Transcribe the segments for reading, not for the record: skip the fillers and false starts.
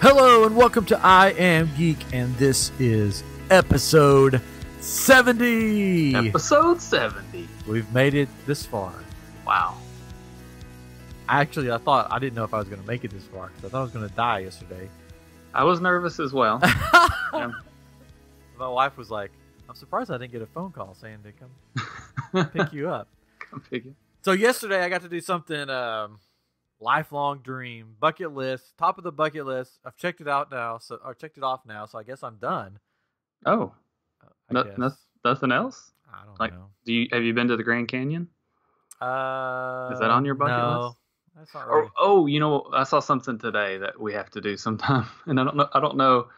Hello and welcome to I Am Geek, and this is episode 70. Episode 70. We've made it this far. Wow. I didn't know if I was going to make it this far because I thought I was going to die yesterday. I was nervous as well. Yeah. My wife was like, I'm surprised I didn't get a phone call saying to come pick you up. Come pick you. So yesterday I got to do something, lifelong dream, bucket list, top of the bucket list. I've checked it out now, checked it off now, so I guess I'm done. Oh. I guess. Nothing else? I don't know. Have you been to the Grand Canyon? Is that on your bucket list? That's not right. I saw something today that we have to do sometime, and I don't know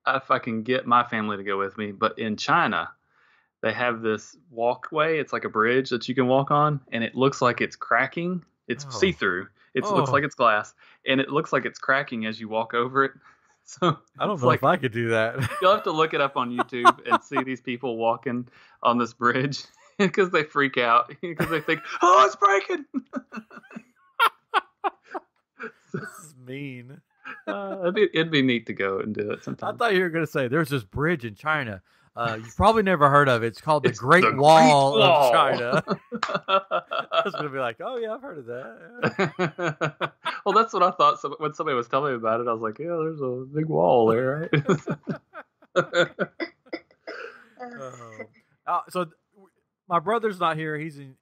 if I can get my family to go with me, but in China, they have this walkway. It's like a bridge that you can walk on, and it looks like it's cracking. It's see-through. It looks like it's glass, and it looks like it's cracking as you walk over it. So I don't know if I could do that. You'll have to look it up on YouTube and see these people walking on this bridge because they freak out because they think, "Oh, it's breaking." This is mean. It'd be neat to go and do it sometime. I thought you were going to say there's this bridge in China. You've probably never heard of it. It's called the Great Wall of China. I was going to be like, oh, yeah, I've heard of that. Well, that's what I thought. So when somebody was telling me about it, I was like, yeah, there's a big wall there, right? So my brother's not here. He's in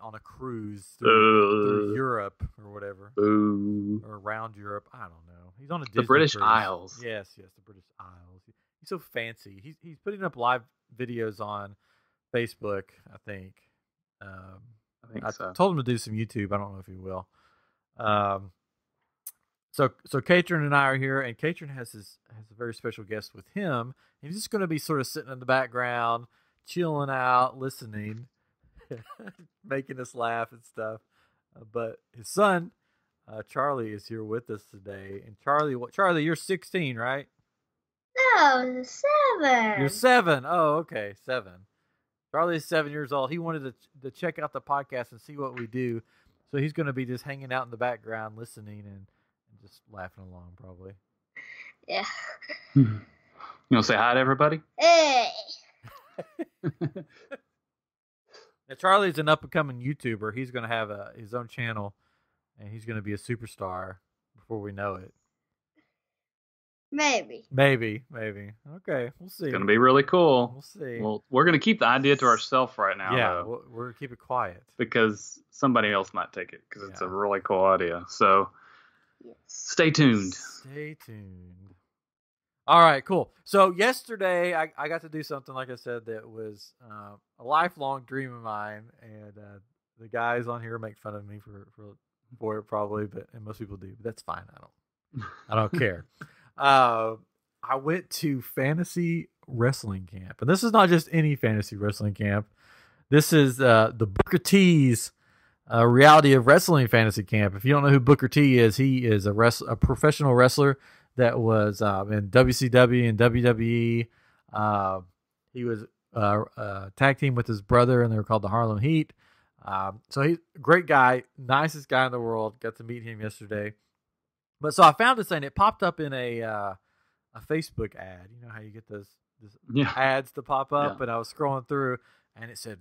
on a cruise through Europe or whatever. Or around Europe. I don't know. He's on a Disney the British cruise. Isles. Yes, the British Isles. He's so fancy. He's putting up live videos on Facebook, I think. I told him to do some YouTube. I don't know if he will. So Katrin and I are here, and Katrin has a very special guest with him. He's just going to be sort of sitting in the background, chilling out, listening, making us laugh and stuff. But his son, Charlie, is here with us today. And Charlie, you're 16, right? No, 7. You're 7. Oh, okay, 7. Charlie is 7 years old. He wanted to check out the podcast and see what we do. So he's going to be just hanging out in the background, listening and just laughing along, probably. Yeah. You want to say hi to everybody? Hey. Now, Charlie's an up-and-coming YouTuber. He's going to have his own channel, and he's going to be a superstar before we know it. Maybe. Okay, we'll see. It's going to be really cool. We'll see. Well, we're going to keep the idea to ourselves right now. Yeah, though, we're going to keep it quiet. because somebody else might take it because it's a really cool idea. So stay tuned. Stay tuned. All right, cool. So yesterday I got to do something, like I said, that was a lifelong dream of mine, and the guys on here make fun of me for it probably, and most people do. But that's fine. I don't care. I went to fantasy wrestling camp, and this is not just any fantasy wrestling camp. This is the Booker T's reality of wrestling fantasy camp. If you don't know who Booker T is, he is a professional wrestler that was in WCW and WWE. He was tag team with his brother, and they were called the Harlem Heat. So he's a great guy, nicest guy in the world. Got to meet him yesterday. But so I found this thing. It popped up in a Facebook ad. You know how you get those ads to pop up? Yeah. And I was scrolling through, and it said,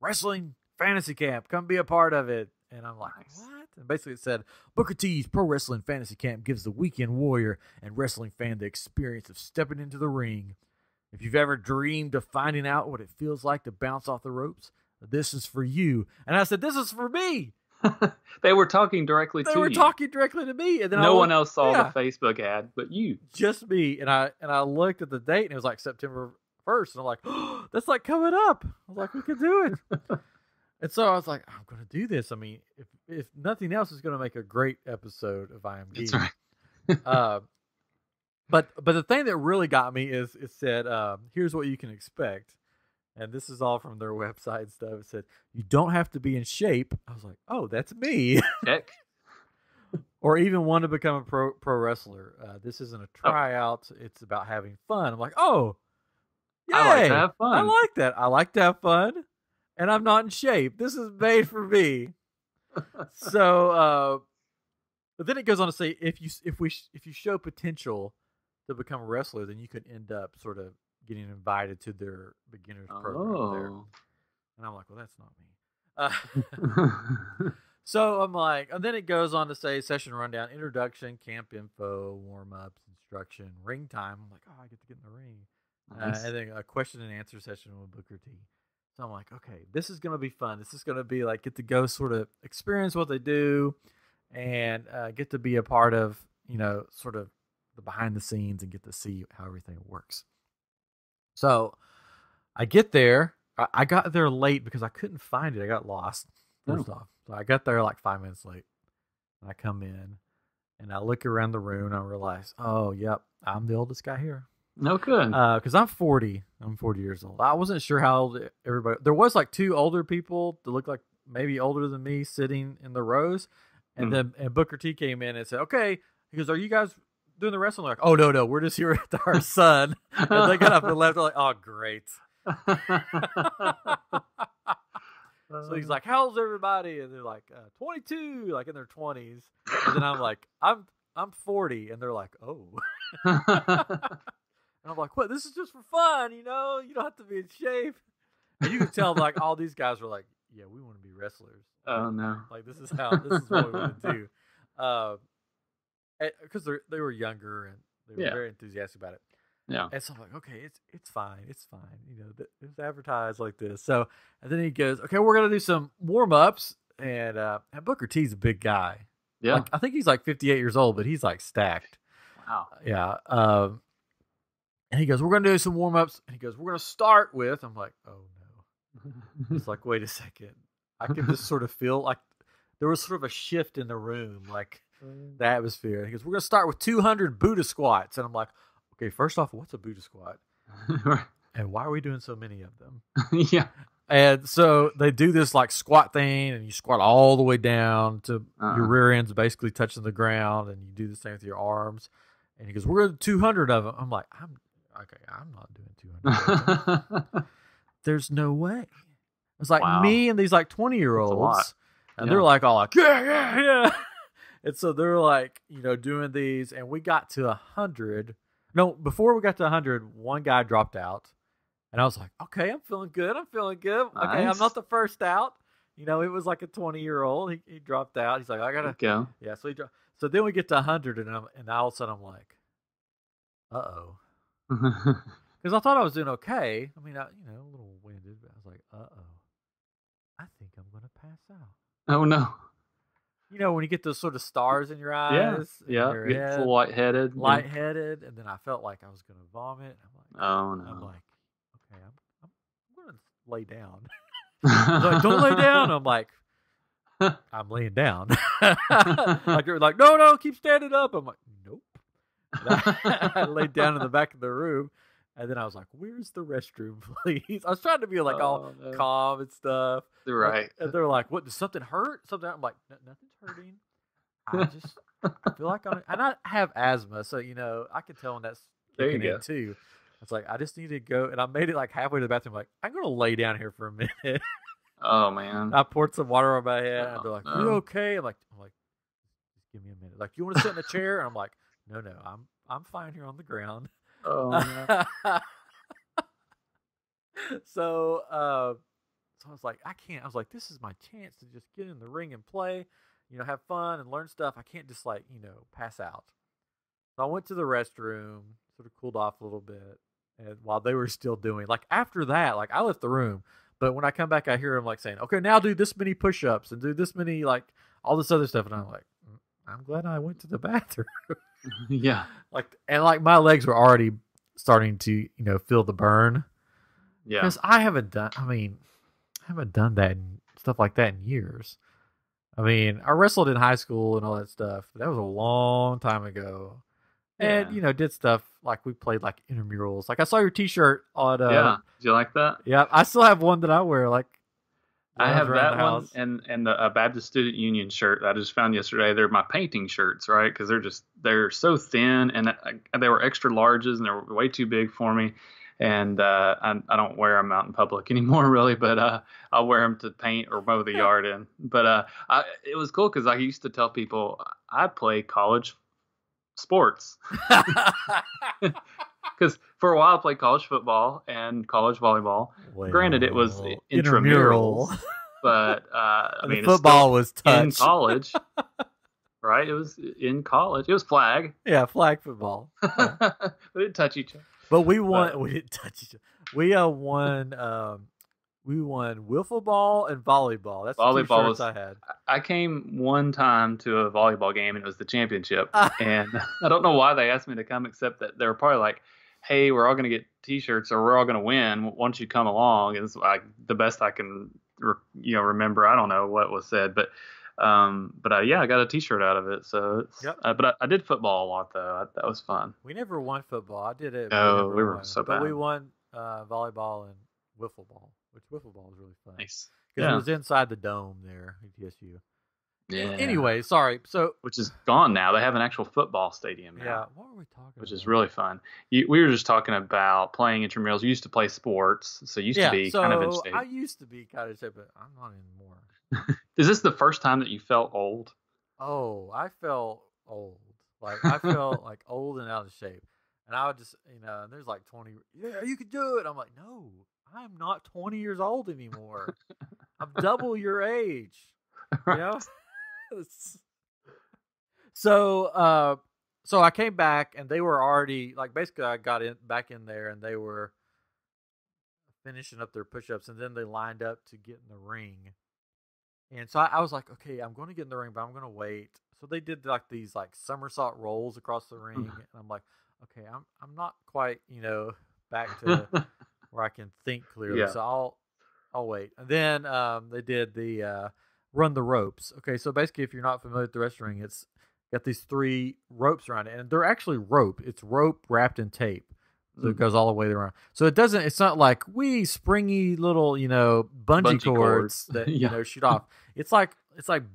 Wrestling Fantasy Camp. Come be a part of it. And I'm like, what? And basically it said, Booker T's Pro Wrestling Fantasy Camp gives the weekend warrior and wrestling fan the experience of stepping into the ring. If you've ever dreamed of finding out what it feels like to bounce off the ropes, this is for you. And I said, this is for me. They were talking directly to you. They were talking directly to me. And then no one else saw the Facebook ad but you. Just me. And I looked at the date, and it was like September 1st. And I'm like, oh, that's like coming up. I was like, we could do it. And so I was like, I'm going to do this. I mean, if nothing else, is going to make a great episode of I Am Geek. That's right. But the thing that really got me is it said, here's what you can expect. And this is all from their website and stuff. It said, you don't have to be in shape. I was like, oh, that's me. Heck. Or even want to become a pro wrestler. This isn't a tryout. It's about having fun. I'm like, oh, yay. I like to have fun. I like that. I like to have fun. And I'm not in shape. This is made for me. So But then it goes on to say if you show potential to become a wrestler, then you could end up sort of getting invited to their beginners program there. Oh. And I'm like, well, that's not me. So I'm like, and then it goes on to say session rundown, introduction, camp info, warm ups, instruction, ring time. I'm like, oh, I get to get in the ring. Nice. And then a question and answer session with Booker T. So I'm like, okay, this is going to be fun. This is going to be like get to go sort of experience what they do and get to be a part of, sort of the behind the scenes and get to see how everything works. So I get there. I got there late because I couldn't find it. I got lost, first off. So I got there like 5 minutes late. And I come in and I look around the room and I realize, oh, yep, I'm the oldest guy here. No good. Because I'm 40. I'm 40 years old. I wasn't sure how old everybody. There was like 2 older people that looked like maybe older than me sitting in the rows, and then Booker T came in and said, "Okay," he goes, "Are you guys doing the wrestling?" I'm like, "Oh no, we're just here with our son." And they got up and left. I'm like, "Oh great." So he's like, "How old's everybody?" And they're like, 22, like in their 20s. And then I'm like, I'm 40, and they're like, "Oh." And I'm like, what? This is just for fun, you don't have to be in shape. And you can tell, like, all these guys were like, yeah, we want to be wrestlers. Oh, no. Like, this is what we want to do. Because they were younger and they were very enthusiastic about it. Yeah. And so I'm like, okay, it's fine. It's fine. It's advertised like this. So, and then he goes, okay, we're going to do some warm-ups. And Booker T's a big guy. Yeah. Like, I think he's like 58 years old, but he's like stacked. Wow. Yeah. And he goes, we're going to do some warm-ups. And he goes, we're going to start with, I'm like, oh, no. It's like, wait a second. I can just sort of feel like there was sort of a shift in the room, like the atmosphere. And he goes, we're going to start with 200 Buddha squats. And I'm like, okay, first off, what's a Buddha squat? And why are we doing so many of them? Yeah. And so they do this like squat thing, and you squat all the way down to your rear end's basically touching the ground, and you do the same with your arms. And he goes, we're going to do 200 of them. I'm like, I'm not doing 200 of them. There's no way. It's like me and these like 20-year-olds, and they're like all like, yeah. And so they're like, doing these, and we got to 100. No, before we got to 100, one guy dropped out. And I was like, okay, I'm feeling good. Nice. Okay, I'm not the first out. It was like a 20-year-old. He dropped out. He's like, I gotta go. Yeah, so so then we get to 100, and all of a sudden I'm like, uh-oh. Because I thought I was doing okay. I mean, a little winded, but I was like, uh-oh. I think I'm going to pass out. Oh, no. When you get those sort of stars in your eyes. Yeah. Your Get head, full lightheaded. And then I felt like I was going to vomit. I'm like, oh, no. I'm like, okay, I'm going to lay down. He's like, don't lay down. I'm like, I'm laying down. Like, you're like, no, keep standing up. I'm like, nope. I laid down in the back of the room. And then I was like, where's the restroom, please? I was trying to be like calm and stuff. Right. And they're like, what, does something hurt? I'm like, nothing's hurting. I feel like and I have asthma. So, I can tell when that's kicking in too. It's like, I just need to go. And I made it like halfway to the bathroom. Like, I'm going to lay down here for a minute. Oh, man. I poured some water on my head. And they're like, you okay? I'm like, just give me a minute. Like, you want to sit in a chair? And I'm like, no, I'm fine here on the ground. Oh, no. So I was like, I was like, this is my chance to just get in the ring and play, have fun and learn stuff. I can't just like, pass out. So I went to the restroom, sort of cooled off a little bit. And while they were still doing, like after that, like I left the room, but when I come back, I hear them like saying, okay, now do this many push-ups and do this many, like all this other stuff. And I'm like, I'm glad I went to the bathroom. Yeah. Like my legs were already starting to, feel the burn. Yeah. Because I haven't done that and stuff like that in years. I mean, I wrestled in high school and all that stuff. But that was a long time ago. And, did stuff like we played like intramurals. Like I saw your t-shirt on. Yeah. Did you like that? Yeah. I still have one that I wear. Like I have that one and the Baptist Student Union shirt that I just found yesterday. They're my painting shirts, right? Because they're so thin and they were extra larges and they were way too big for me. And I don't wear them out in public anymore, really. But I'll wear them to paint or mow the yard in. But it was cool because I used to tell people I play college sports. Because for a while I played college football and college volleyball. Granted, it was intramurals, but I mean, football was touch in college, right? It was in college. It was flag. Yeah, flag football. Yeah. We didn't touch each other. But we won. We didn't touch each other. We won. We won wiffle ball and volleyball. That's the two shirts I had. I came one time to a volleyball game, and it was the championship. And I don't know why they asked me to come, except that they were probably like, hey, we're all going to get T-shirts, or we're all going to win. Why don't you come along? And it's like the best I can, remember. I don't know what was said, but yeah, I got a T-shirt out of it. So, but I did football a lot though. That was fun. We never won football. I did it. No, we were so bad. But we won volleyball and wiffle ball, which wiffle ball was really fun. Nice. Because it was inside the dome there at TSU. Yeah. Anyway, sorry. So which is gone now. They have an actual football stadium now. Yeah. What were we talking about? Which is really fun. We were just talking about playing intramurals. You used to play sports, so you used to be kind of in shape. I used to be kind of in shape, but I'm not anymore. Is this the first time that you felt old? Oh, I felt old. Like I felt like old and out of shape. And I would just, and there's like 20, yeah, you could do it. I'm like, no, I'm not 20 years old anymore. I'm double your age. You know? So I came back and they were already basically I got back in there and they were finishing up their push-ups and then they lined up to get in the ring. And so I was like, okay, I'm going to get in the ring, but I'm going to wait. So they did these somersault rolls across the ring, and I'm like, okay, I'm not quite back to where I can think clearly. Yeah. So I'll wait. And then they did the run the ropes. Okay, so basically, if you're not familiar with the wrestling ring, it's got these 3 ropes around it, and they're actually rope. It's rope wrapped in tape. So it goes all the way around. So it's not like springy little, bungee cords that, shoot off. It's like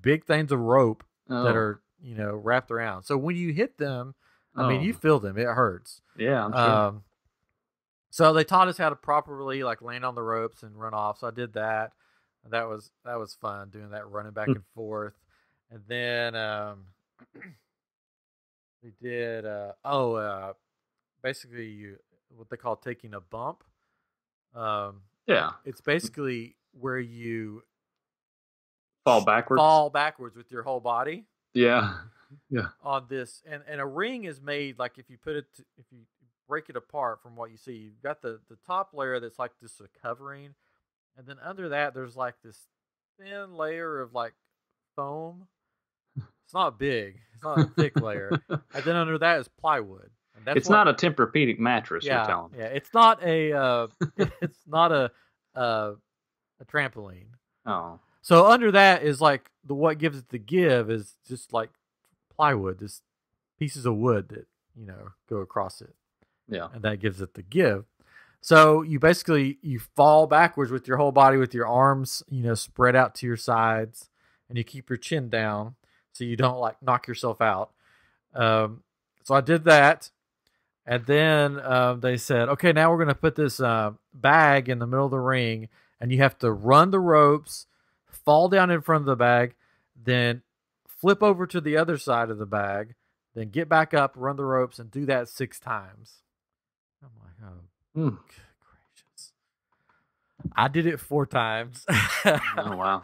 big things of rope that are, wrapped around. So when you hit them, I mean, you feel them. It hurts. Yeah, I'm sure. So they taught us how to properly land on the ropes and run off. So I did that. And that was fun doing that, running back and forth. And then we did, basically what they call taking a bump. Yeah. It's basically where you fall backwards with your whole body. Yeah. Yeah. On this, and a ring is made if you break it apart from what you see, you've got the top layer that's like just a covering, and then under that there's this thin layer of foam. It's not big. It's not a thick layer. And then under that is plywood. And that's not a Tempur-Pedic mattress. Yeah, you're telling me. Yeah. It's not it's not a trampoline. Oh. So under that is what gives it the give is just plywood, just pieces of wood that go across it. Yeah. And that gives it the give. So you fall backwards with your whole body, with your arms spread out to your sides, and you keep your chin down so you don't knock yourself out. So I did that, and then they said, okay, now we're going to put this bag in the middle of the ring, and you have to run the ropes, fall down in front of the bag, then flip over to the other side of the bag, then get back up, run the ropes, and do that 6 times. I'm like, oh, good gracious. I did it 4 times. Oh, wow.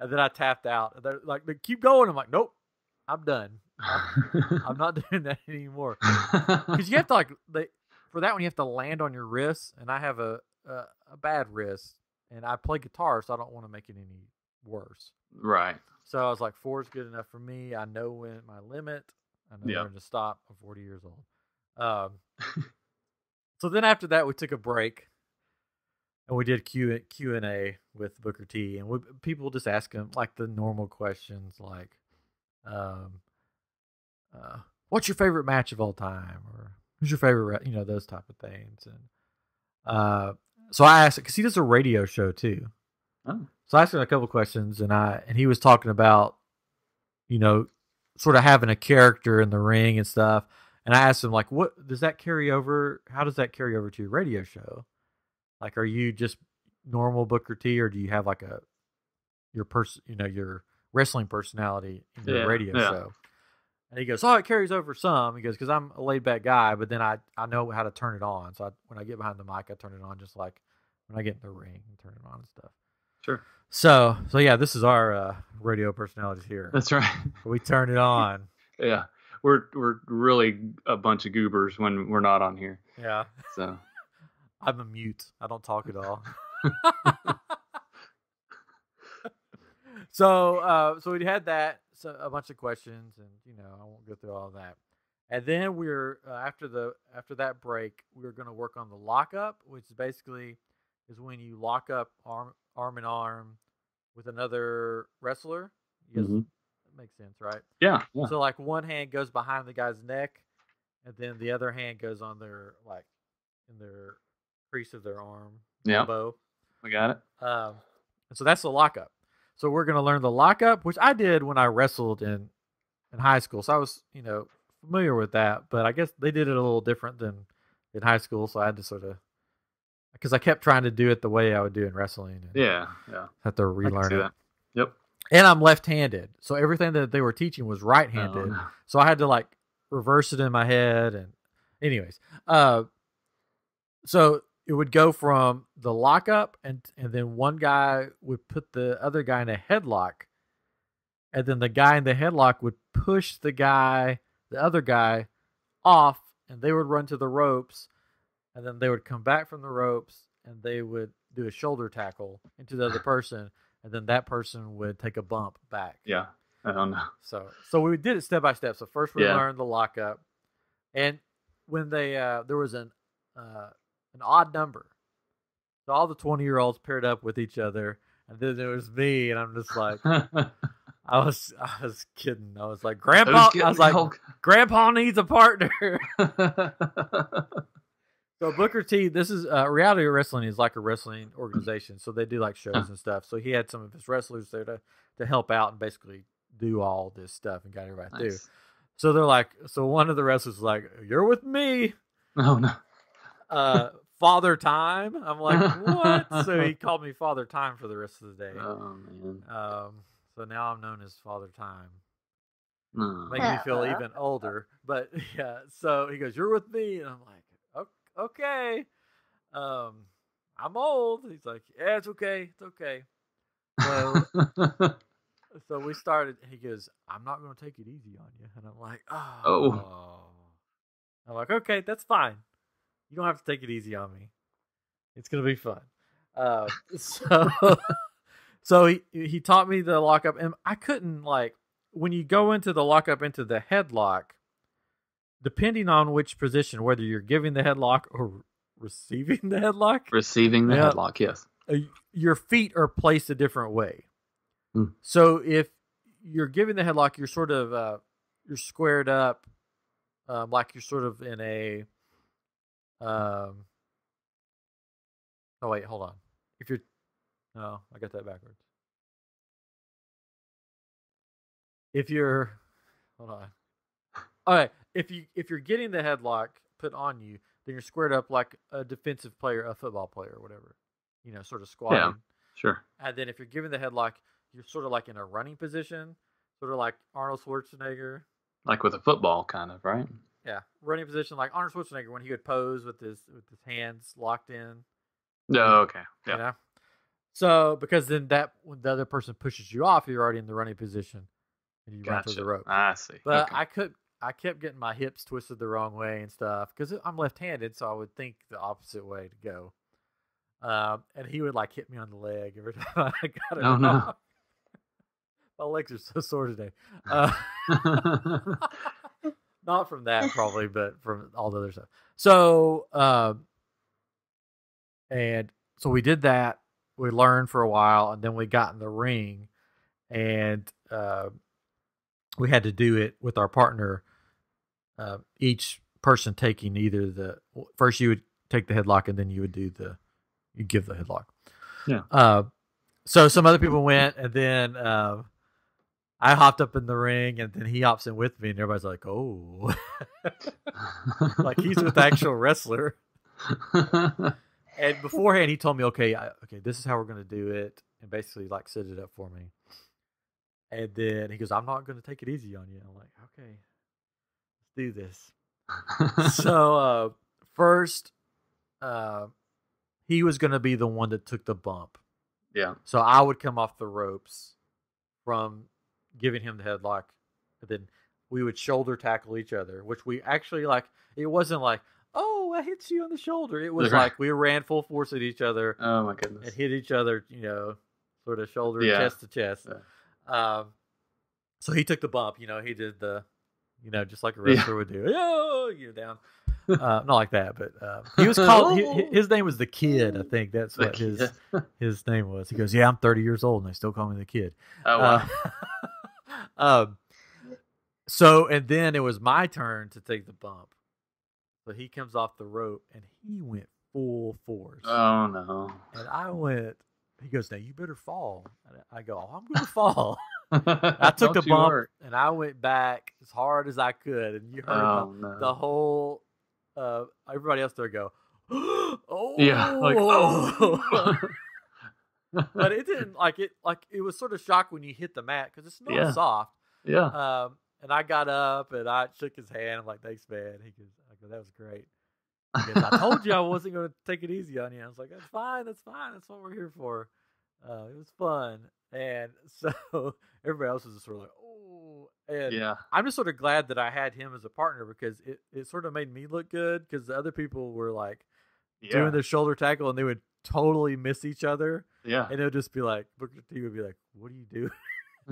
And then I tapped out. They're like, keep going. I'm like, nope, I'm done. I'm not doing that anymore. Because you have to for that one, you have to land on your wrist, and I have a bad wrist, and I play guitar, so I don't want to make it any worse. Right. So I was like, 4 is good enough for me. I know when my limit. I know when to stop. I'm 40 years old. So then after that, we took a break, and we did Q&A with Booker T. And people just ask him the normal questions what's your favorite match of all time, or who's your favorite, those type of things. And so I asked, because he does a radio show too. Oh. So I asked him a couple questions, and he was talking about, sort of having a character in the ring and stuff. And I asked him, what does that carry over? How does that carry over to your radio show? Are you just normal Booker T, or do you have your wrestling personality in your radio show? And he goes, "Oh, it carries over some." He goes, "Because I'm a laid back guy, but then I know how to turn it on. So when I get behind the mic, I turn it on just like when I get in the ring and turn it on and stuff." Sure. So yeah, this is our radio personalities here. That's right. We turn it on. Yeah, we're really a bunch of goobers when we're not on here. Yeah. So I'm a mute. I don't talk at all. So we had that, so a bunch of questions, and I won't go through all of that. And then we're after that break, we were going to work on the lockup, which basically is when you lock up arm in arm with another wrestler. Yes, that makes sense, right? Yeah. So like one hand goes behind the guy's neck, and then the other hand goes on their in their crease of their arm. Yeah. Elbow. We got it. And so that's the lockup. So we're going to learn the lockup, which I did when I wrestled in high school. So I was, familiar with that, but I guess they did it a little different than in high school. So I had to because I kept trying to do it the way I would do in wrestling. And Yeah. had to relearn it. That. Yep. And I'm left-handed. So everything that they were teaching was right-handed. Oh, no. So I had to reverse it in my head. And anyways, so it would go from the lockup, and then one guy would put the other guy in a headlock, and then the guy in the headlock would push the other guy off, and they would run to the ropes, and then they would come back from the ropes, and they would do a shoulder tackle into the other person, and then that person would take a bump back. Yeah, I don't know. So we did it step by step. So first we learned the lockup, and when they there was an odd number, so all the 20-year-olds paired up with each other, and then there was me, and I'm just like, I was kidding. I was like, Grandpa needs a partner. So Booker T, this is Reality Wrestling is like a wrestling organization, so they do like shows and stuff. So he had some of his wrestlers there to help out and basically do all this stuff and got everybody through. So they're like, so one of the wrestlers was like, "You're with me." Oh no. Father Time. I'm like, what? So he called me Father Time for the rest of the day. Oh man. So now I'm known as Father Time. No. Make me feel even older. But yeah, so he goes, "You're with me," and I'm like, okay. I'm old. He's like, "Yeah, it's okay. It's okay." So we started. He goes, "I'm not going to take it easy on you," and I'm like, "Oh." I'm like, "Okay, that's fine. You don't have to take it easy on me. It's gonna be fun." So he taught me the lockup, and I couldn't when you go into the lockup into the headlock, depending on which position, whether you're giving the headlock or receiving the headlock. Receiving the headlock, yes. Your feet are placed a different way. Mm. So if you're giving the headlock, you're sort of you're squared up, like you're sort of in a. Oh wait, hold on. No, I got that backwards. Hold on. All right, if you're getting the headlock put on you, then you're squared up like a defensive player, a football player, or whatever. Sort of squatting. Yeah, sure. And then if you're giving the headlock, you're sort of like in a running position, sort of like Arnold Schwarzenegger. Like with a football, kind of, right? Yeah, running position like Arnold Schwarzenegger when he would pose with his hands locked in. Oh, okay. Yeah. So because then when the other person pushes you off, you're already in the running position, and you run to the rope. I see. But okay. I kept getting my hips twisted the wrong way and stuff because I'm left-handed, so I would think the opposite way to go. And he would hit me on the leg every time I got it. Oh no. My legs are so sore today. Not from that probably, but from all the other stuff. So, and so we did that. We learned for a while, and then we got in the ring, and we had to do it with our partner. Each person taking either first you would take the headlock, and then you would you give the headlock. Yeah. So some other people went, and then I hopped up in the ring, and then he hops in with me, and everybody's like, "Oh," like he's with the actual wrestler. And beforehand, he told me, "Okay, this is how we're going to do it," and basically set it up for me. And then he goes, "I'm not going to take it easy on you." I'm like, "Okay, do this. So first, he was going to be the one that took the bump. Yeah. So I would come off the ropes from giving him the headlock, and then we would shoulder tackle each other, which we actually like. It wasn't like, oh, I hit you on the shoulder. It was like we ran full force at each other. Oh my goodness. And hit each other, sort of shoulder, chest to chest. Yeah. So he took the bump. He did the, just like a wrestler would do. Oh, down. Not like that, but he was called. His name was the Kid. I think that's what his name was. He goes, "Yeah, I'm 30 years old, and they still call me the Kid." Oh wow. So and then it was my turn to take the bump. So he comes off the rope, and he went full force. Oh no. And I went. He goes, "Now you better fall." And I go, "I'm going to fall." I took the bump, and I went back as hard as I could, and you heard the whole. Everybody else there go, oh yeah, like oh. But it didn't it was sort of shocked when you hit the mat because it's not soft. Yeah. And I got up and I shook his hand. I'm like, "Thanks, man." He goes, "That was great." He goes, "I told you I wasn't going to take it easy on you." I was like, "That's fine. That's what we're here for." It was fun, and so everybody else was just sort of like, "Oh." And I'm just sort of glad that I had him as a partner because it sort of made me look good because the other people were like doing the shoulder tackle and they would totally miss each other. Yeah. And it would just be like, Booker T would be like, "What do you do?"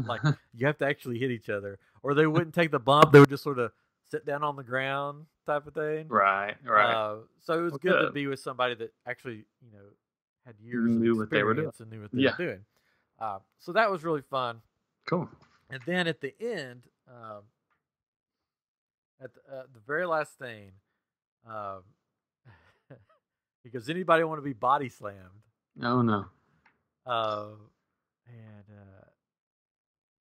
Like, you have to actually hit each other. Or they wouldn't take the bump. They would just sort of sit down on the ground type of thing. Right. So it was good to be with somebody that actually, had years of experience and knew what they were doing. So that was really fun. Cool. And then at the end, at the very last thing, he goes, "Anybody want to be body slammed?" Oh no. And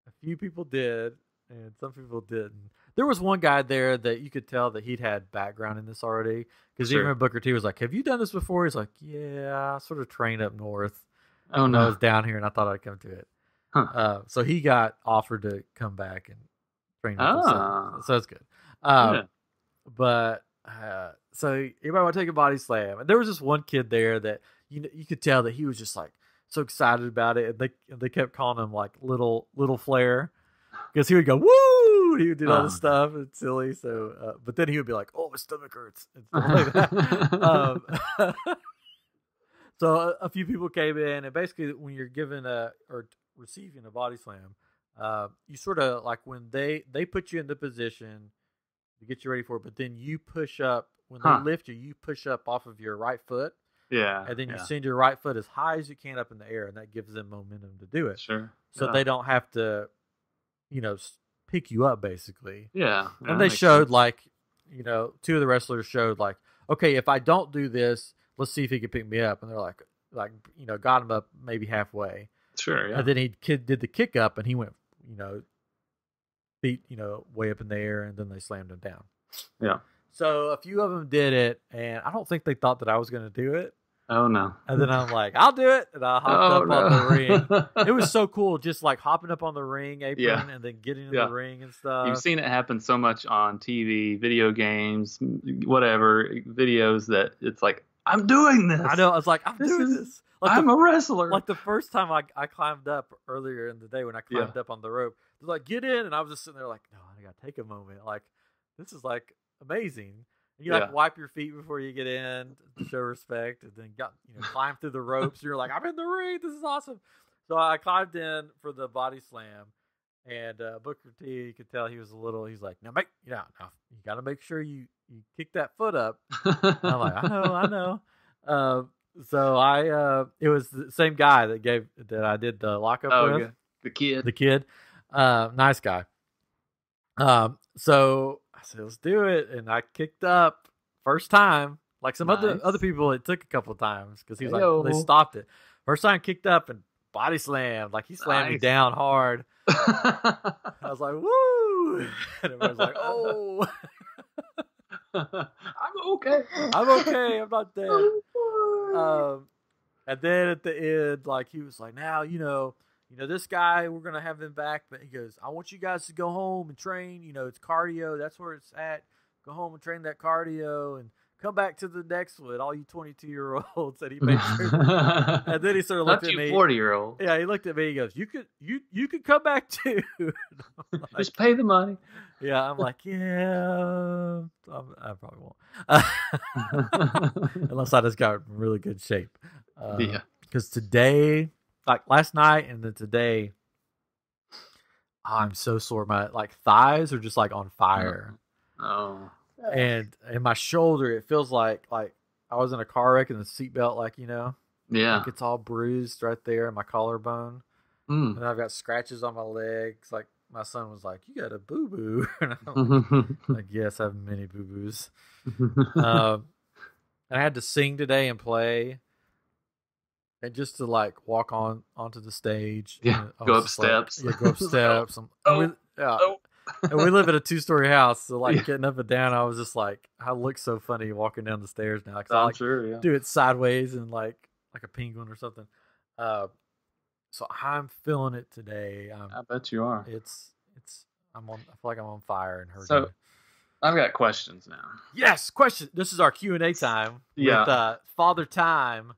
a few people did, and some people didn't. There was one guy there that you could tell that he'd had background in this already, because even Booker T was like, "Have you done this before?" He's like, "Yeah, I sort of trained up north. Oh no, I was down here, and I thought I'd come to it." Huh. So he got offered to come back and train with us. So that's good. But so everybody want to take a body slam, and there was this one kid there that you could tell that he was just like so excited about it, and they kept calling him like little Flair because he would go woo, he would do all this stuff. It's silly. So, but then he would be like, "Oh, my stomach hurts," and stuff like that. So a few people came in, and basically when you're given or receiving a body slam, you sort of like when they put you in the position to get you ready for it, but then you push up when they lift you. You push up off of your right foot, and then you send your right foot as high as you can up in the air, and that gives them momentum to do it. Sure. So they don't have to, pick you up basically. Yeah. And they showed like, two of the wrestlers showed like, okay, if I don't do this, let's see if he can pick me up, and they're like, got him up maybe halfway. Sure, yeah. And then did the kick up, and he went, feet, way up in the air, and then they slammed him down. Yeah. So a few of them did it, and I don't think they thought that I was going to do it. Oh no. And then I'm like, "I'll do it," and I hopped up on the ring. It was so cool, just like hopping up on the ring apron and then getting in the ring and stuff. You've seen it happen so much on TV, video games, whatever videos that it's like, I'm doing this. I know. I was like, I'm doing this. Like I'm a wrestler. Like the first time I climbed up earlier in the day when I climbed up on the rope, they're like, "Get in," and I was just sitting there like, "No, I gotta take a moment. Like, this is like amazing." And you like wipe your feet before you get in to show respect, and then climb through the ropes. You're like, "I'm in the ring. This is awesome." So I climbed in for the body slam, and Booker T, you could tell he was a little. He's like, "Now you got to make sure you kick that foot up." And I'm like, I know. So it was the same guy that I did the lockup with. Yeah. The kid, nice guy. So I said, "Let's do it," and I kicked up first time. Like some other people, it took a couple of times because he was like, they stopped it. First time, kicked up and body slammed. Like he slammed me down hard. I was like, "Woo!" And everybody was like, "Oh." I'm okay. I'm not dead. And then at the end, like he was like, "Now, this guy, we're gonna have him back, but he goes, I want you guys to go home and train. It's cardio. That's where it's at. Go home and train that cardio and come back to the next one. All you 22-year-olds that he made sure. And then he sort of looked at me. 40-year-old. Yeah, he looked at me. He goes, you could come back too. Like, just pay the money. Yeah, I'm like, yeah, I probably won't. Unless I just got in really good shape. Yeah. Because today, like last night and then today, I'm so sore. My thighs are just on fire. Oh. And in my shoulder, it feels like I was in a car wreck and the seatbelt, Yeah. like it's all bruised right there in my collarbone. And I've got scratches on my legs. Like my son was like, "You got a boo boo," and I'm like, "Yes, I have many boo boos." And I had to sing today and play, and just to walk onto the stage. Yeah, go up steps. Yeah, go up steps. And we live in a 2-story house, so getting up and down, I was just I look so funny walking down the stairs now. I'm sure, yeah. Do it sideways and like a penguin or something. So I'm feeling it today. I bet you are. It's I feel like I'm on fire and hurting. So I've got questions now. Yes, question. This is our Q&A time. Yeah. With Father Time.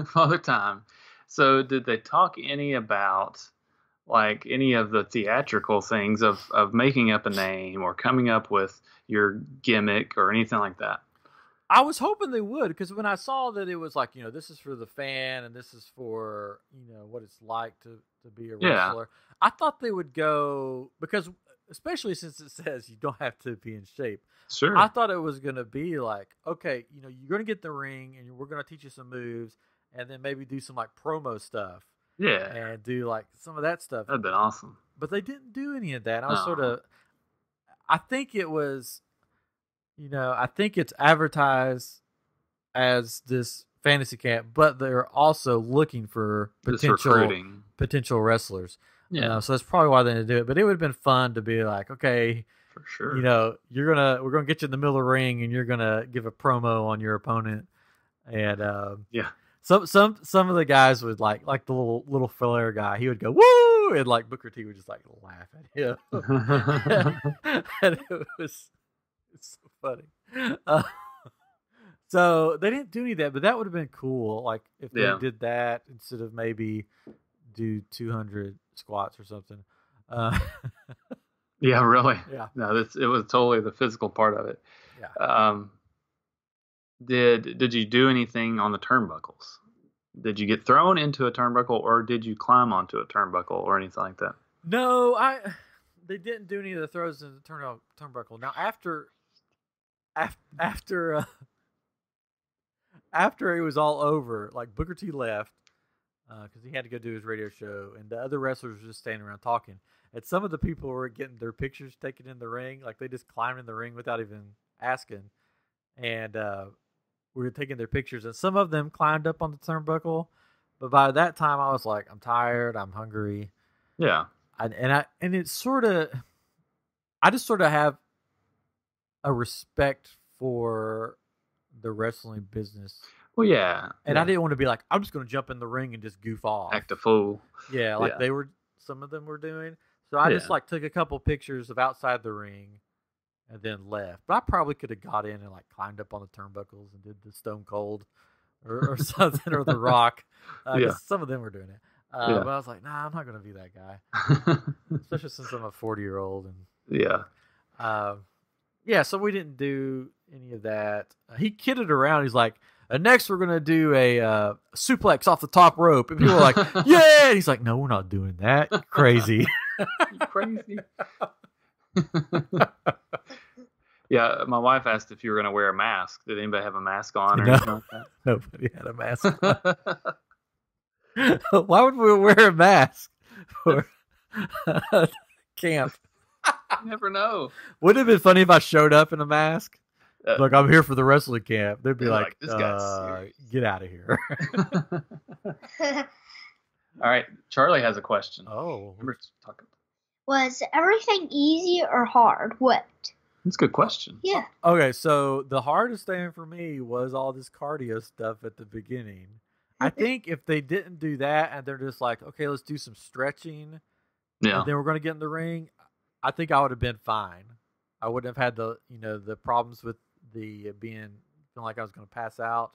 Father Time. So did they talk any about any of the theatrical things of making up a name or coming up with your gimmick or anything like that? I was hoping they would, because when I saw that it was this is for the fan and this is for, what it's like to be a wrestler, I thought they would go, because especially since it says you don't have to be in shape. Sure. I thought it was going to be okay, you're going to get in the ring and we're going to teach you some moves and then maybe do some promo stuff. Yeah. And do some of that stuff. That'd been awesome. But they didn't do any of that. I was I think it was, I think it's advertised as this fantasy camp, but they're also looking for potential wrestlers. Yeah. So that's probably why they didn't do it. But it would have been fun to be okay, for sure. we're gonna get you in the middle of the ring and you're gonna give a promo on your opponent. And yeah. Some of the guys would like the little filler guy. He would go woo, and Booker T would just laugh at him, and it's so funny. So they didn't do any of that, but that would have been cool. If they did that instead of maybe do 200 squats or something. Yeah, really. Yeah. No, it was totally the physical part of it. Yeah. Did you do anything on the turnbuckles? Did you get thrown into a turnbuckle, or did you climb onto a turnbuckle, or anything like that? No, they didn't do any of the throws in the turnbuckle. Now after it was all over, Booker T left because he had to go do his radio show, and the other wrestlers were just standing around talking. And some of the people were getting their pictures taken in the ring, they just climbed in the ring without even asking. And we were taking their pictures, and some of them climbed up on the turnbuckle. But by that time, I was I'm tired, I'm hungry. Yeah. And it's I just sort of have a respect for the wrestling business. Well, yeah. And I didn't want to be I'm just going to jump in the ring and just goof off. Act a fool. Yeah, some of them were doing. So I just took a couple pictures of outside the ring and then left. But I probably could have got in and climbed up on the turnbuckles and did the Stone Cold or something, or the Rock. Some of them were doing it. But I was nah, I'm not going to be that guy. Especially since I'm a 40-year-old. And so we didn't do any of that. He kidded around. He's next we're going to do a suplex off the top rope. And people were yeah! And he's no, we're not doing that. You're crazy. You crazy. Yeah, my wife asked if you were going to wear a mask. Did anybody have a mask on or anything like that? Nobody had a mask on. Why would we wear a mask for camp? You never know. Wouldn't it have been funny if I showed up in a mask? I'm here for the wrestling camp. They'd be this guy's get out of here. All right, Charlie has a question. Oh. Was everything easy or hard? What? That's a good question. Yeah. Okay, so the hardest thing for me was all this cardio stuff at the beginning. I think if they didn't do that and they're just like, okay, let's do some stretching, Yeah. and then we're going to get in the ring, I think I would have been fine. I wouldn't have had the problems with the feeling like I was going to pass out.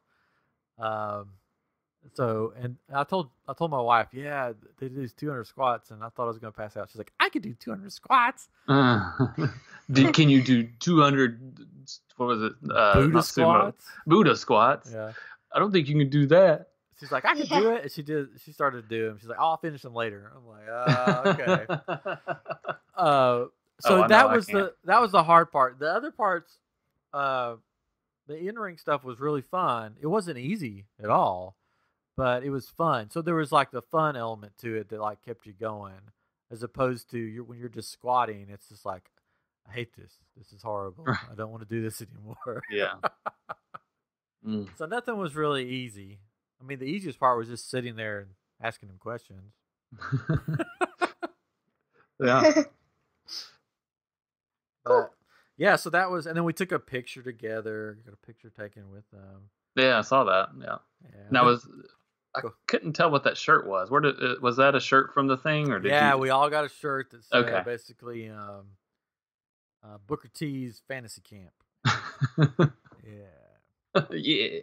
So, and I told my wife, yeah, they do these 200 squats, and I thought I was going to pass out. She's like, I could do 200 squats. Can you do 200? What was it? Buddha squats. Buddha squats. Yeah. I don't think you can do that. She's like, I can do it. And she did. She started to do them. She's like, oh, I'll finish them later. I'm like, okay. So that was the hard part. The other parts, the in-ring stuff was really fun. It wasn't easy at all, but it was fun. So there was like the fun element to it that like kept you going, as opposed to when you're just squatting. It's just like, I hate this. This is horrible. I don't want to do this anymore. Yeah. So nothing was really easy. I mean, the easiest part was just sitting there and asking him questions. Yeah. But, yeah, so that was, and then we took a picture together. Got a picture taken with them. Yeah, I saw that. Yeah. I couldn't tell what that shirt was. Was that a shirt from the thing, or we all got a shirt that said okay. basically Booker T's Fantasy Camp. Yeah. Yeah.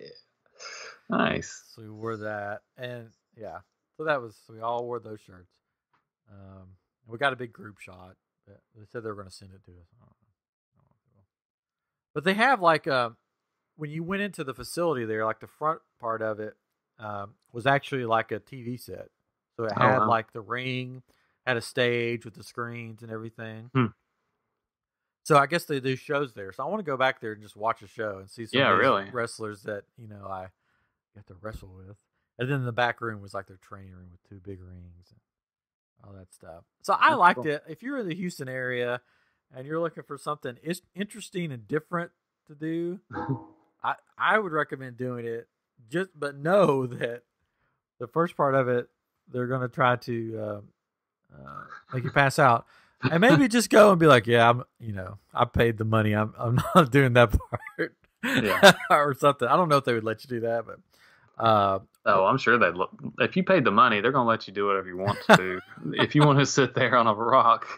Nice. So we wore that, and yeah, so we all wore those shirts. We got a big group shot. They said they were going to send it to us. I don't know. But they have like when you went into the facility there, like the front part of it was actually like a TV set. So it had like the ring, had a stage with the screens and everything. So I guess they do shows there. So I want to go back there and just watch a show and see some of these wrestlers that I got to wrestle with. And then the back room was like their training room with 2 big rings and all that stuff. So I liked it. If you're in the Houston area and you're looking for something interesting and different to do, I would recommend doing it. But know that the first part of it, they're going to try to make you pass out. And maybe just go and be like, yeah, I paid the money. I'm not doing that part. Yeah. Or something. I don't know if they would let you do that, but I'm sure they'd if you paid the money, they're gonna let you do whatever you want to do. If you want to sit there on a rock,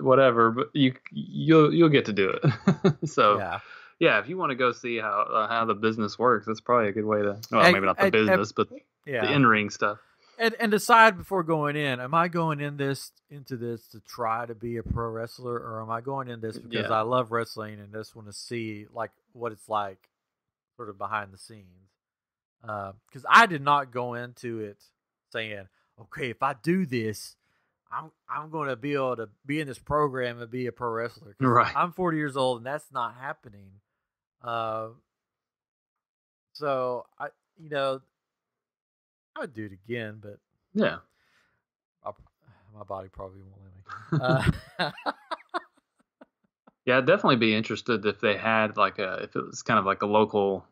whatever, but you'll get to do it. So yeah, if you want to go see how the business works, that's probably a good way to. Well, maybe not the business, but the in-ring stuff. And decide before going in. Am I going into this to try to be a pro wrestler, or am I going in this because I love wrestling and just want to see like what it's like, sort of behind the scenes? Because I did not go into it saying, okay, if I do this, I'm going to be able to be in this program and be a pro wrestler. Right. I'm 40 years old and that's not happening. So I would do it again, but yeah, my body probably won't let me. Yeah, I'd definitely be interested if they had if it was kind of like a local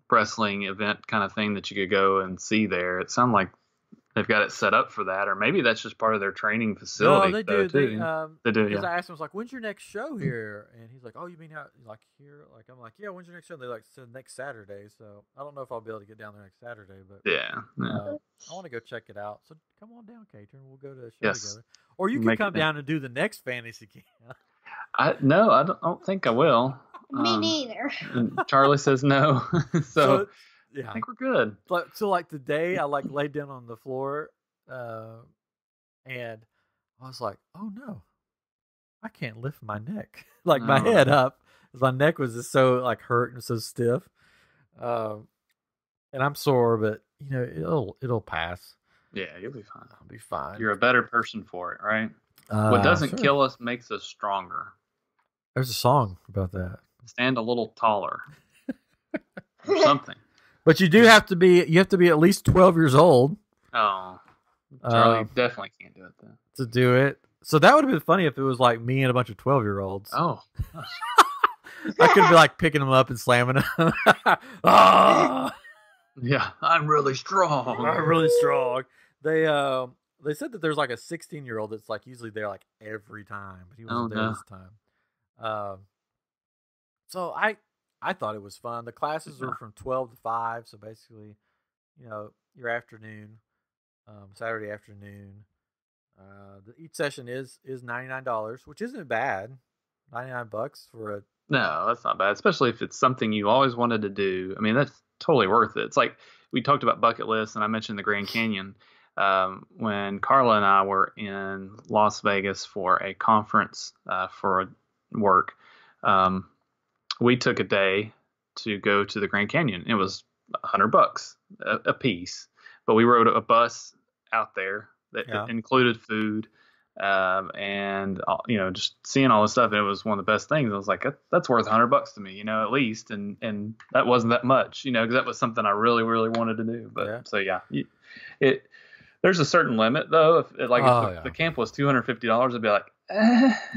wrestling event kind of thing that you could go and see there. It sounded like they've got it set up for that, or maybe that's just part of their training facility. No, they do. They do. Because Yeah. I asked him, I was like, "When's your next show here?" And he's like, "Oh, you mean like here?" Like I'm like, "Yeah, when's your next show?" And they're like, "So next Saturday." So I don't know if I'll be able to get down there next Saturday, but Yeah. I want to go check it out. So come on down, Katrin. We'll go to a show Yes. together, or you can come down and do the next fantasy camp. I don't think I will. Me neither. And Charlie says no, so yeah, I think we're good. So like today, I like laid down on the floor, and I was like, "Oh no, I can't lift my neck, like my head up, because my neck was just so like hurt and so stiff." And I'm sore, but it'll pass. Yeah, you'll be fine. I'll be fine. You're a better person for it, right? What doesn't kill us makes us stronger. There's a song about that. Stand a little taller, or something. But you have to be at least 12 years old. Oh, Charlie definitely can't do it then. To do it. So that would have been funny if it was like me and a bunch of 12-year-olds. Oh. I could be like picking them up and slamming them. Yeah, I'm really strong. I'm really strong. They said that there's like a 16-year-old that's like usually there like every time, but he wasn't there this time. So I thought it was fun. The classes Yeah. are from 12 to 5, so basically, your afternoon, Saturday afternoon. Each session is $99, which isn't bad. $99 for a No, that's not bad, especially if it's something you always wanted to do. I mean, that's totally worth it. It's like we talked about bucket lists, and I mentioned the Grand Canyon. When Carla and I were in Las Vegas for a conference for work, um, we took a day to go to the Grand Canyon. It was $100 a piece, but we rode a bus out there that Yeah. included food, and just seeing all this stuff. It was one of the best things. I was like, that's worth $100 to me, at least, and that wasn't that much, because that was something I really, really wanted to do. But Yeah. so yeah, there's a certain limit though. If the camp was $250, I'd be like,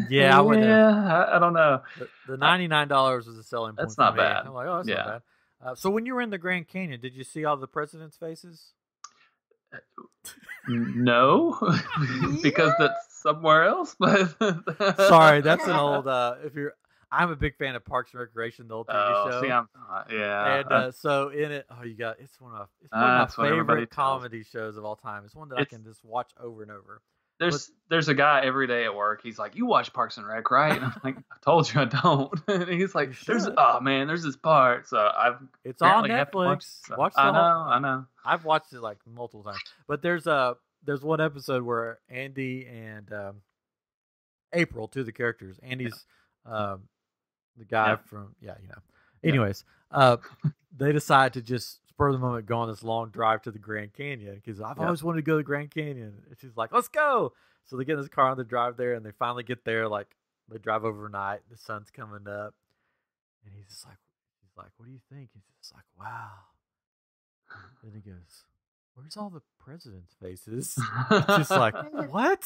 Yeah, I wouldn't have. I don't know. The $99 was a selling point. That's not for me. bad. I'm like, oh, that's not bad. So when you were in the Grand Canyon, did you see all the presidents' faces? No, because that's somewhere else. But sorry, that's an old. I'm a big fan of Parks and Recreation, the old TV show. See, I'm not. Yeah. And so in it, it's one of my favorite comedy shows of all time. It's one that I can just watch over and over. There's a guy every day at work. He's like, "You watch Parks and Rec, right?" And I'm like, "I told you I don't." And he's like, there's this part. So it's on Netflix. Watch I know. I've watched it like multiple times. But there's one episode where Andy and April, two of the characters. Andy's the guy from Anyways, they decide to just spur of the moment go on this long drive to the Grand Canyon because I've always wanted to go to the Grand Canyon. And she's like, "Let's go!" So they get in this car and they drive there, and they finally get there. Like they drive overnight. The sun's coming up, and he's like, "What do you think?" He's just like, "Wow." Then he goes, "Where's all the presidents' faces?" Just like, what?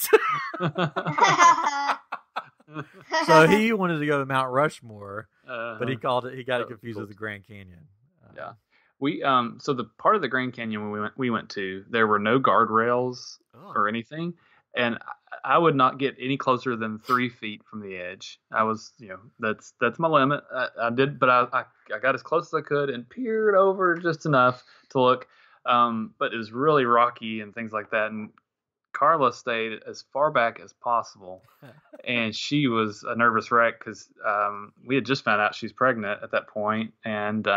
So he wanted to go to Mount Rushmore, but he got it confused with the Grand Canyon. Yeah. We so the part of the Grand Canyon we went to, there were no guardrails or anything, and I would not get any closer than 3 feet from the edge. I was, that's my limit. I did, but I got as close as I could and peered over just enough to look. But it was really rocky and things like that. And Carla stayed as far back as possible, and she was a nervous wreck because we had just found out she's pregnant at that point, and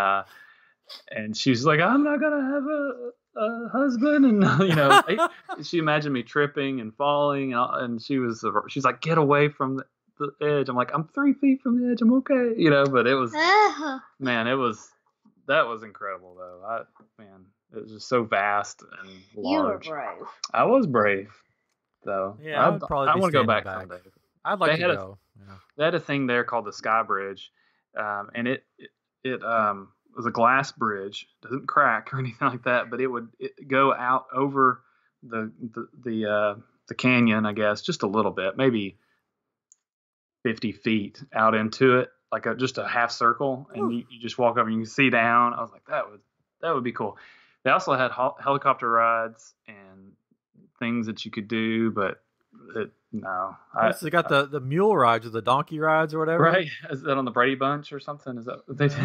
she's like, "I'm not gonna have a husband," and she imagined me tripping and falling, and she's like, "Get away from the edge." I'm like, "I'm 3 feet from the edge. I'm okay," But it was, man, that was incredible though. It was just so vast and large. You were brave. I was brave, though. Yeah, I want to go back someday. I'd like to go. They had a thing there called the Sky Bridge, and it was a glass bridge. It doesn't crack or anything like that, but it would go out over the canyon, I guess, just a little bit, maybe 50 feet out into it, like just a half circle, and you just walk over and you can see down. I was like, that would be cool. They also had helicopter rides and things that you could do, but no. So they got the mule rides or the donkey rides or whatever. Right? Is that on the Brady Bunch or something? Is that what they did?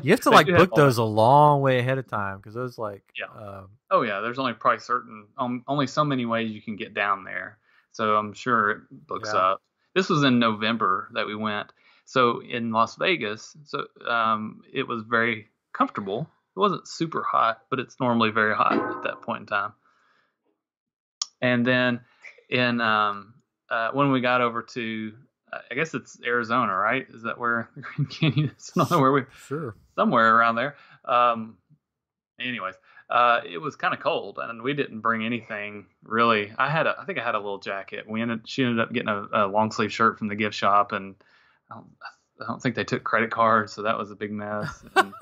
You have to book those a long way ahead of time because those there's only so many ways you can get down there, so I'm sure it books up. This was in November that we went, so in Las Vegas, so it was very comfortable. It wasn't super hot, but it's normally very hot at that point in time. And then when we got over to, I guess it's Arizona, right? Is that where the Grand Canyon is? I don't know where somewhere around there. Anyways, it was kind of cold, and we didn't bring anything really. I think I had a little jacket. She ended up getting a long sleeve shirt from the gift shop, and I don't think they took credit cards, so that was a big mess. And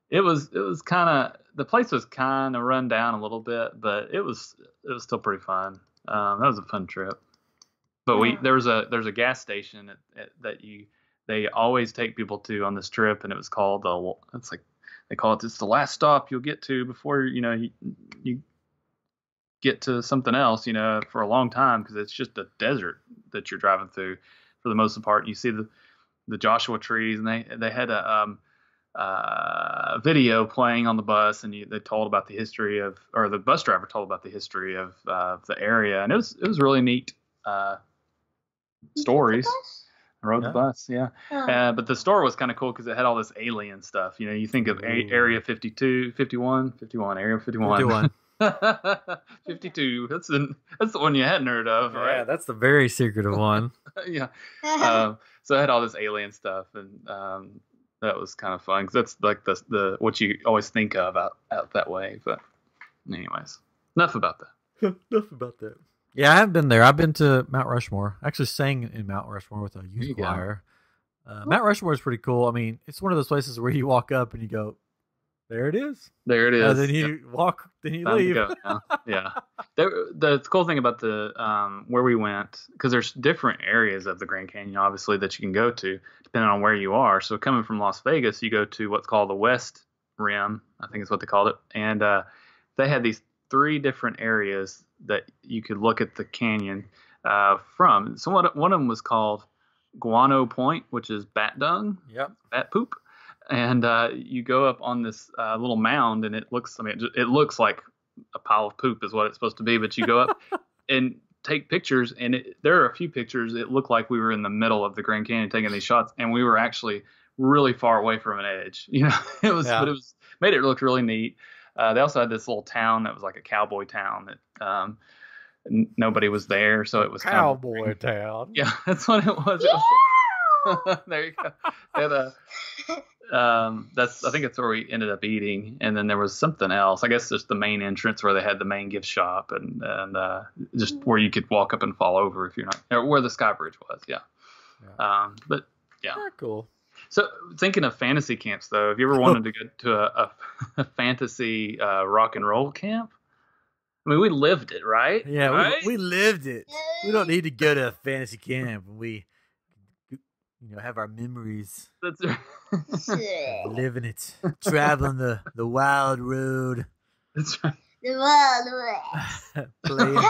it was kind of, the place was kind of run down a little bit, but it was still pretty fun. That was a fun trip. But there's a gas station that they always take people to on this trip, and it was called they call it, it's the last stop you'll get to before you get to something else, for a long time, because it's just a desert that you're driving through for the most part. You see the Joshua trees, and they had a video playing on the bus, and they told about the history of, or the bus driver told about the history of the area, and it was really neat stories. I rode the bus, yeah. But the store was kind of cool because it had all this alien stuff. You think of Area 52, 51, Area 51. 52. That's the one you hadn't heard of, right? Yeah, that's the very secretive one. Yeah. So I had all this alien stuff, and that was kind of fun because that's like the what you always think of out that way. But anyways, enough about that. Enough about that. Yeah, I haven't been there. I've been to Mount Rushmore. I actually sang in Mount Rushmore with a youth choir. Mount Rushmore is pretty cool. I mean, it's one of those places where you walk up and you go, there it is. There it is. Then you walk, then you leave. Yeah. The cool thing about the where we went, because there's different areas of the Grand Canyon, obviously, that you can go to depending on where you are. So coming from Las Vegas, you go to what's called the West Rim, I think is what they called it, and they had these 3 different areas that you could look at the canyon from. So one of them was called Guano Point, which is bat dung, bat poop. And you go up on this little mound, and it looks like a pile of poop is what it's supposed to be. But you go up and take pictures, and there are a few pictures. It looked like we were in the middle of the Grand Canyon taking these shots, and we were actually really far away from an edge. But it made it look really neat. They also had this little town that was like a cowboy town that nobody was there, so it was cowboy town. Yeah, that's what it was. Yeah! There you go. And, I think that's where we ended up eating, and then there was something else. I guess just the main entrance where they had the main gift shop, and just where you could walk up and fall over if you're not, or where the Sky Bridge was. Yeah. But yeah. Very cool. So thinking of fantasy camps, though, have you ever wanted to go to a fantasy rock and roll camp? I mean, we lived it, right? Yeah, right? We lived it. We don't need to go to a fantasy camp. We have our memories. That's right. Living it. Traveling the wild road. That's right. The wild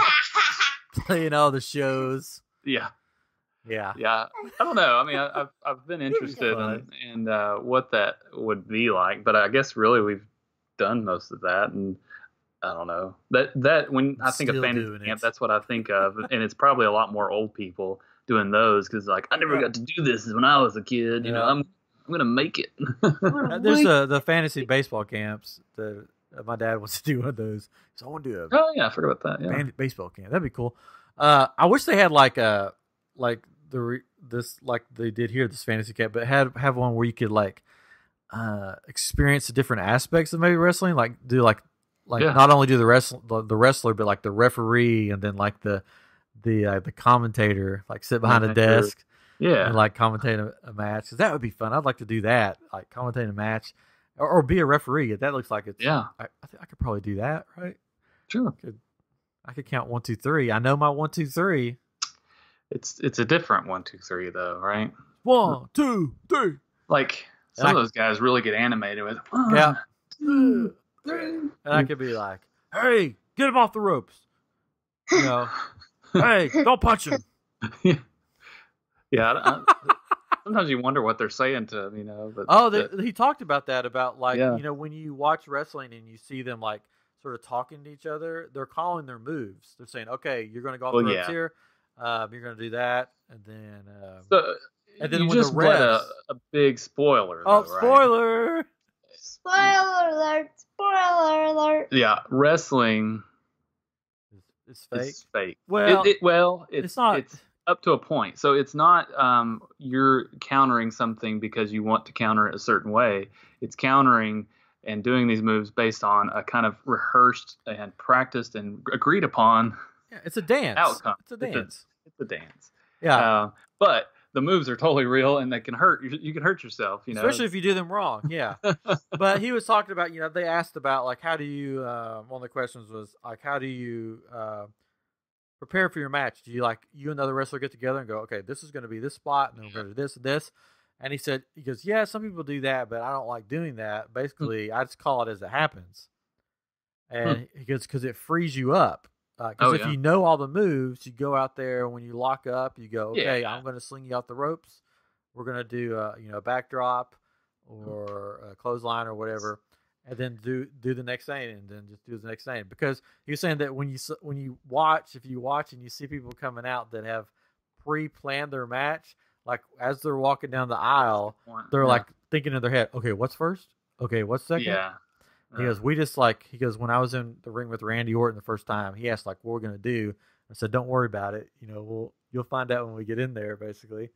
playing all the shows. Yeah. Yeah. I don't know. I mean, I've been interested in what that would be like, but I guess really we've done most of that, and I don't know that when I think of fantasy camp, that's what I think of, and it's probably a lot more old people doing those because like I never got to do this when I was a kid. I'm gonna make it. There's the fantasy baseball camps. My dad wants to do one of those, so I want to do Oh yeah, I forgot about that. Yeah, baseball camp. That'd be cool. I wish they had like they did here, this fantasy camp, but have one where you could like experience the different aspects of maybe wrestling, like do like not only do the wrestler, but like the referee, and then like the commentator, like sit behind a desk, and like commentate a match. Because that would be fun. I'd like to do that, like commentate a match, or be a referee. That looks like it's. Yeah, I think I could probably do that, right? Sure. I could count 1, 2, 3. I know my 1, 2, 3. It's a different 1, 2, 3 though, right? 1, 2, 3. Like some of those guys really get animated with 1, 2, 3. And I could be like, "Hey, get him off the ropes." Hey, don't punch him. Yeah. Sometimes you wonder what they're saying to him, But he talked about that when you watch wrestling and you see them like sort of talking to each other, they're calling their moves. They're saying, "Okay, you're going to go off the ropes here. You're going to do that," and then you just read a big spoiler. Oh, though, spoiler! Right? Spoiler alert! Spoiler alert! Yeah, wrestling. It's fake. It's fake. Well, it's not. It's up to a point. So it's not you're countering something because you want to counter it a certain way. It's countering and doing these moves based on a kind of rehearsed and practiced and agreed upon. Yeah, it's a dance. Outcome. It's a dance. It's a dance. Yeah. But the moves are totally real, and they can hurt. You can hurt yourself. Especially if you do them wrong. Yeah. But he was talking about, they asked about like how do you? One of the questions was like how do you prepare for your match? Do you you and another wrestler get together and go, okay, this is going to be this spot, and then we're going to do this and this. And he goes, yeah, some people do that, but I don't like doing that. Basically, I just call it as it happens. And he goes, because it frees you up. Because if you know all the moves, you go out there, when you lock up, you go, okay, I'm going to sling you off the ropes. we're gonna do a backdrop or a clothesline or whatever, and then do the next thing, and then just do the next thing. Because he was saying that when you watch, if you watch and you see people coming out that have pre-planned their match, like as they're walking down the aisle, they're like thinking in their head, okay, what's first? Okay, what's second? Yeah. He goes, when I was in the ring with Randy Orton the first time, he asked like, what we're gonna do. I said, don't worry about it. You'll find out when we get in there, basically.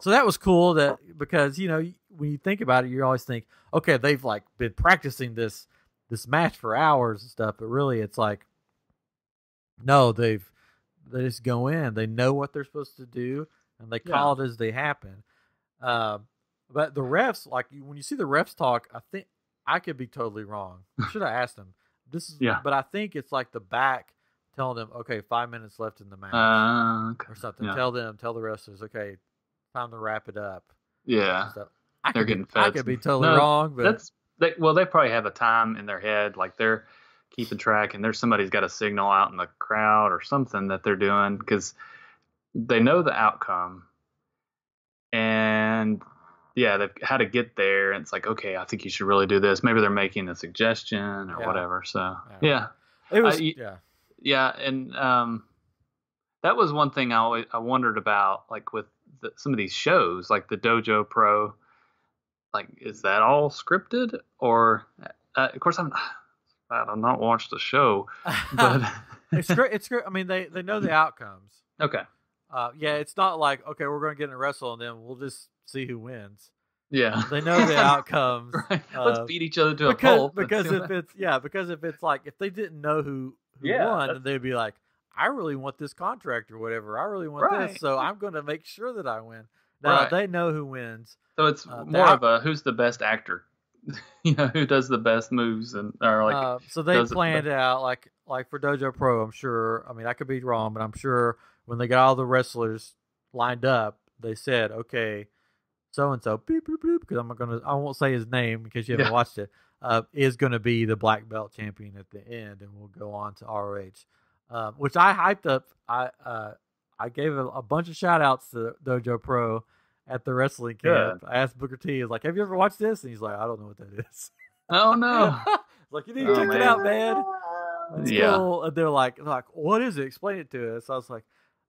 So that was cool because when you think about it, you always think, okay, they've like been practicing this match for hours and stuff, but really it's like, no, they just go in, they know what they're supposed to do, and they call it as they happen. But the refs, like when you see the refs talk, I think I could be totally wrong. I should have asked them. But I think it's like the back telling them, okay, 5 minutes left in the match or something. Tell the wrestlers, okay, time to wrap it up. Yeah, they're getting fed. I could be totally wrong, but they probably have a time in their head, like they're keeping track, and there's somebody's got a signal out in the crowd or something that they're doing because they know the outcome, and they've had to get there, and it's like, okay, I think you should really do this. Maybe they're making a suggestion or whatever. So it was and that was one thing I wondered about, like with some of these shows, like the Dojo Pro. Like, is that all scripted? Or, of course, I've not watched the show, but it's I mean, they know the outcomes. Okay. It's not like, okay, we're going to get in a wrestle and then we'll just see who wins. Yeah, they know the outcomes. Right. Let's beat each other to a pulp. Because if it's like, if they didn't know who won, then they'd be like, I really want this contract or whatever. I really want this, so I'm going to make sure that I win. Now they know who wins. So it's more of a who's the best actor, who does the best moves so they planned it out like for Dojo Pro. I'm sure. I mean, I could be wrong, but I'm sure when they got all the wrestlers lined up, they said, okay, so and so, beep beep beep, because I won't say his name because you haven't watched it. Is going to be the black belt champion at the end, and we'll go on to ROH, which I hyped up. I gave a bunch of shout outs to Dojo Pro at the wrestling camp. I asked Booker T, like, have you ever watched this? And he's like, I don't know what that is. Oh no. Like, you need to check it out, man. It's cool. And they're like, what is it? Explain it to us. I was like,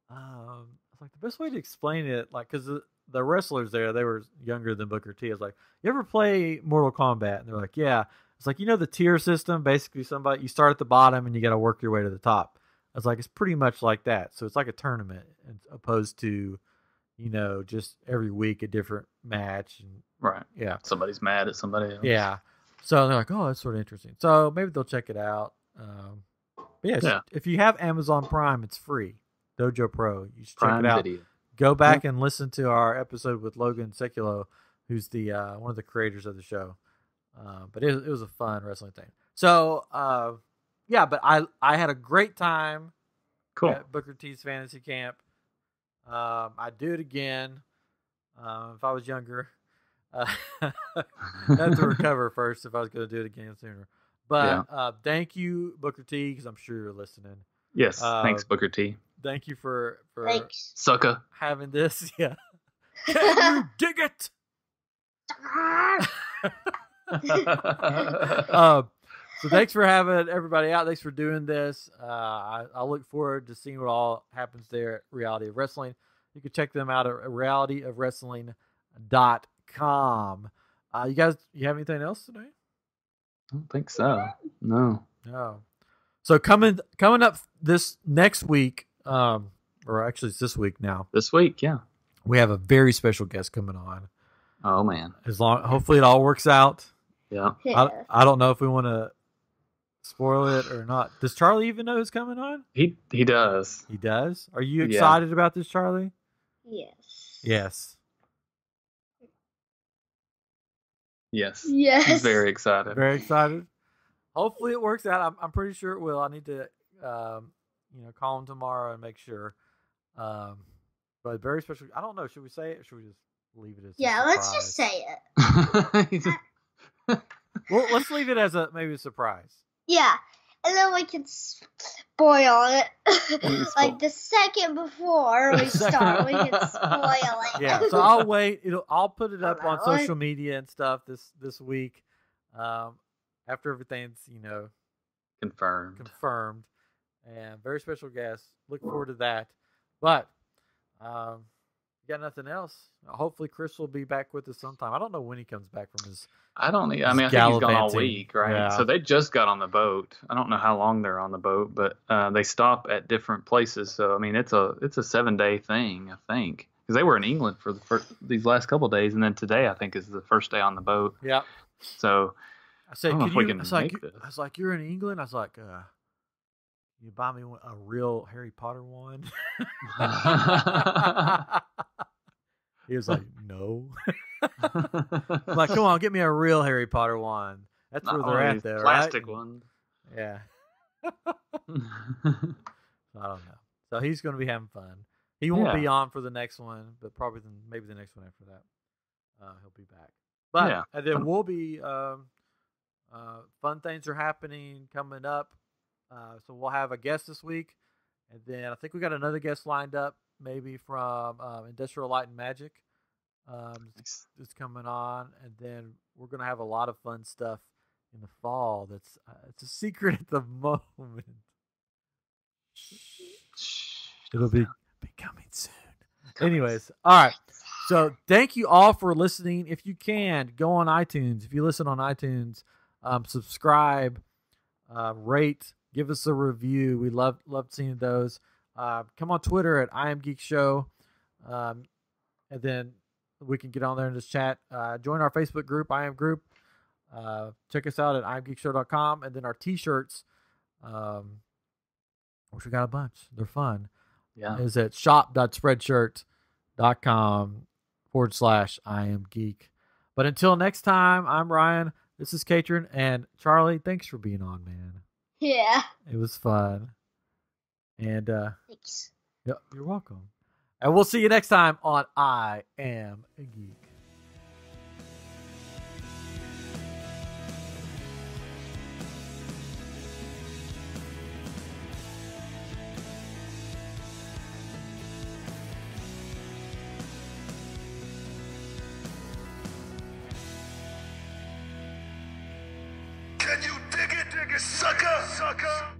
the best way to explain it, like, because the wrestlers there, they were younger than Booker T. I was like, you ever play Mortal Kombat? And they're like, yeah. It's like, the tier system, basically you start at the bottom and you got to work your way to the top. I was like, it's pretty much like that. So it's like a tournament as opposed to, just every week a different match. And, right. Yeah. Somebody's mad at somebody else. Yeah. So they're like, oh, that's sort of interesting. So maybe they'll check it out. If you have Amazon Prime, it's free. Dojo Pro. You should check it out. Video. Go back and listen to our episode with Logan Sekulo, who's the one of the creators of the show. But it was a fun wrestling thing. So, but I had a great time at Booker T's Fantasy Camp. I'd do it again if I was younger. I have to recover first if I was going to do it again sooner. But thank you, Booker T, because I'm sure you're listening. Yes, thanks, Booker T. Thank you for sucker having this. Yeah. Can you dig it? So thanks for having everybody out. Thanks for doing this. I look forward to seeing what all happens there at Reality of Wrestling. You can check them out at realityofwrestling.com. You guys, you have anything else today? I don't think so. No. So coming up this next week, or actually it's this week now. This week, yeah. We have a very special guest coming on. Oh man. Hopefully it all works out. Yeah. I don't know if we want to spoil it or not. Does Charlie even know who's coming on? He does. He does? Are you excited about this, Charlie? Yes. Yes. He's very excited. Very excited. Hopefully it works out. I'm pretty sure it will. I need to call him tomorrow and make sure. But very special. I don't know. Should we say it or should we just leave it as a surprise? Let's just say it. Well, let's leave it as maybe a surprise. Yeah. And then we can spoil it. Like the second before we start, we can spoil it. Yeah, so I'll wait. I'll put it up on Alright. social media and stuff this week. After everything's Confirmed. and very special guest. Look forward to that. But you got nothing else. Hopefully Chris will be back with us sometime. I don't know when he comes back from his. I think he's gone all gallivanting. week, right? Yeah. So they just got on the boat. I don't know how long they're on the boat, but they stop at different places. So I mean, it's a 7-day thing, I think, because they were in England for these last couple of days, and then today I think is the first day on the boat. Yeah. So I said, I don't know if we can I was make this. like, you're in England? I was like, you buy me a real Harry Potter one? He was like, no. I'm like, come on, get me a real Harry Potter one. That's Not where they're only at, though, plastic right? one. Yeah. I don't know. So he's going to be having fun. He won't be on for the next one, but probably maybe the next one after that. He'll be back. But and then we'll be fun things are happening coming up. So we'll have a guest this week, and then I think we got another guest lined up, maybe from Industrial Light and Magic. Is coming on, and then we're gonna have a lot of fun stuff in the fall. That's it's a secret at the moment. It'll be coming soon. Anyways, all right. So thank you all for listening. If you can, go on iTunes. If you listen on iTunes, subscribe, rate, give us a review. We love seeing those. Come on Twitter at I Am Geek Show, and then we can get on there and just chat. Join our Facebook group, I Am Group. Check us out at IamGeekShow.com, and then our T-shirts, which we got a bunch. They're fun. Yeah, is at shop.spreadshirt.com/I Am Geek. But until next time, I'm Ryan. This is Katrin and Charlie. Thanks for being on, man. Yeah. It was fun. And Thanks. yeah, you're welcome. And we'll see you next time on I Am a Geek. Can you dig it, sucker?